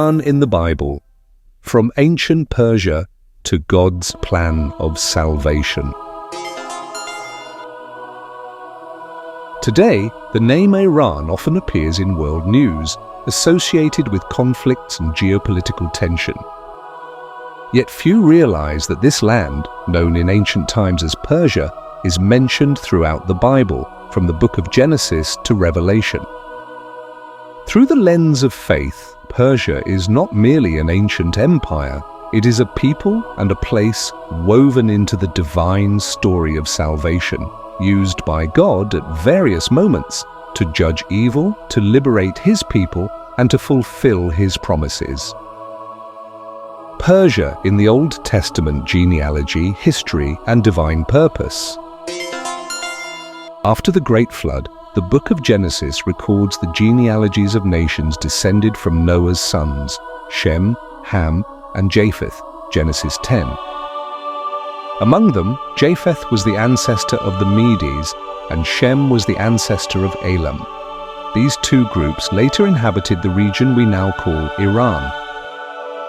Iran in the Bible, from ancient Persia to God's plan of salvation. Today, the name Iran often appears in world news, associated with conflicts and geopolitical tension. Yet few realize that this land, known in ancient times as Persia, is mentioned throughout the Bible, from the book of Genesis to Revelation. Through the lens of faith, Persia is not merely an ancient empire, it is a people and a place woven into the divine story of salvation, used by God at various moments to judge evil, to liberate His people, and to fulfill His promises. Persia in the Old Testament genealogy, history, and divine purpose. After the Great Flood, the book of Genesis records the genealogies of nations descended from Noah's sons, Shem, Ham, and Japheth, Genesis 10. Among them, Japheth was the ancestor of the Medes, and Shem was the ancestor of Elam. These two groups later inhabited the region we now call Iran.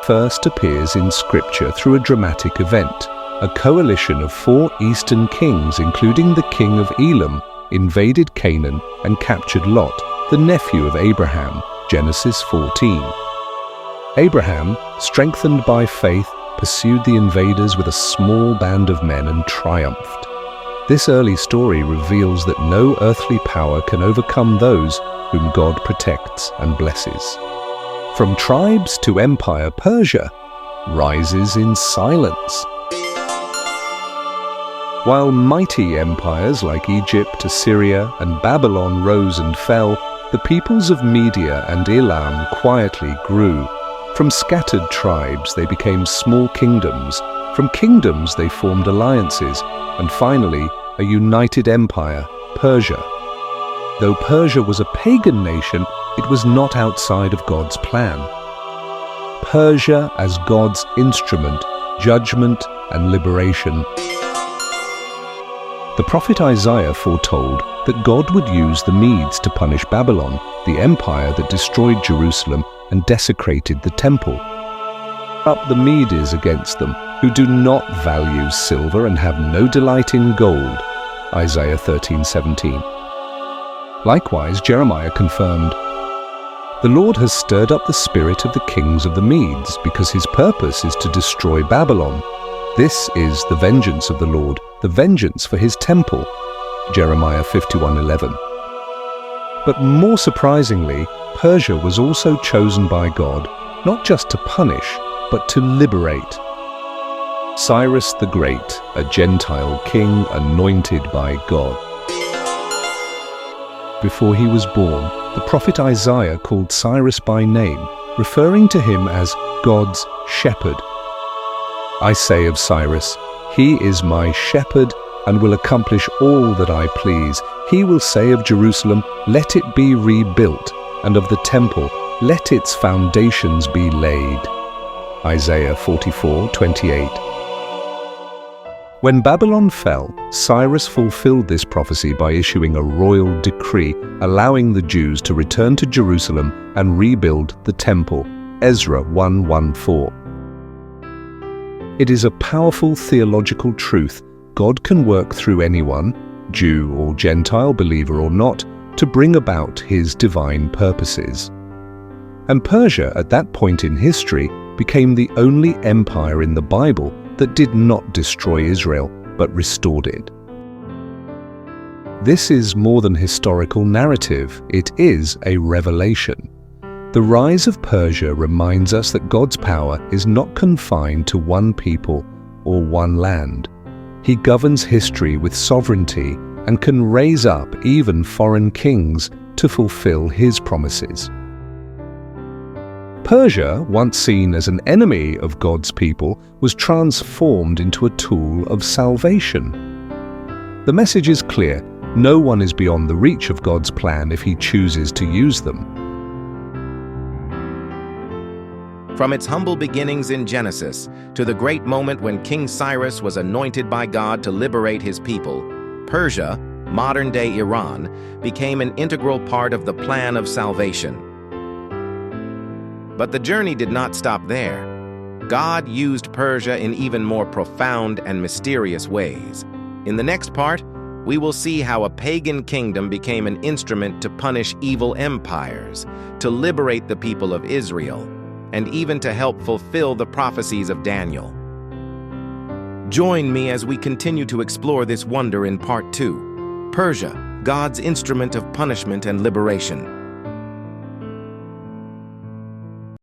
First appears in Scripture through a dramatic event. A coalition of 4 eastern kings, including the king of Elam, invaded Canaan and captured Lot, the nephew of Abraham, Genesis 14. Abraham, strengthened by faith, pursued the invaders with a small band of men and triumphed. This early story reveals that no earthly power can overcome those whom God protects and blesses. From tribes to empire, Persia rises in silence. While mighty empires like Egypt, Assyria, and Babylon rose and fell, the peoples of Media and Elam quietly grew. From scattered tribes they became small kingdoms. From kingdoms they formed alliances, and finally a united empire, Persia. Though Persia was a pagan nation, it was not outside of God's plan. Persia as God's instrument, judgment and liberation. The prophet Isaiah foretold that God would use the Medes to punish Babylon, the empire that destroyed Jerusalem and desecrated the temple. Up the Medes against them, who do not value silver and have no delight in gold. Isaiah 13:17. Likewise, Jeremiah confirmed, "The Lord has stirred up the spirit of the kings of the Medes, because His purpose is to destroy Babylon. This is the vengeance of the Lord, the vengeance for His temple." Jeremiah 51:11. But more surprisingly, Persia was also chosen by God, not just to punish, but to liberate. Cyrus the Great, a Gentile king anointed by God. Before he was born, the prophet Isaiah called Cyrus by name, referring to him as God's shepherd. "I say of Cyrus, he is my shepherd and will accomplish all that I please. He will say of Jerusalem, let it be rebuilt, and of the temple, let its foundations be laid." Isaiah 44:28. When Babylon fell, Cyrus fulfilled this prophecy by issuing a royal decree allowing the Jews to return to Jerusalem and rebuild the temple. Ezra 1:1-4. It is a powerful theological truth. God can work through anyone, Jew or Gentile, believer or not, to bring about His divine purposes. And Persia, at that point in history, became the only empire in the Bible that did not destroy Israel, but restored it. This is more than historical narrative, it is a revelation. The rise of Persia reminds us that God's power is not confined to one people or one land. He governs history with sovereignty and can raise up even foreign kings to fulfill His promises. Persia, once seen as an enemy of God's people, was transformed into a tool of salvation. The message is clear: no one is beyond the reach of God's plan if He chooses to use them. From its humble beginnings in Genesis to the great moment when King Cyrus was anointed by God to liberate his people, Persia, modern-day Iran, became an integral part of the plan of salvation. But the journey did not stop there. God used Persia in even more profound and mysterious ways. In the next part, we will see how a pagan kingdom became an instrument to punish evil empires, to liberate the people of Israel, and even to help fulfill the prophecies of Daniel. Join me as we continue to explore this wonder in Part 2, Persia, God's instrument of punishment and liberation.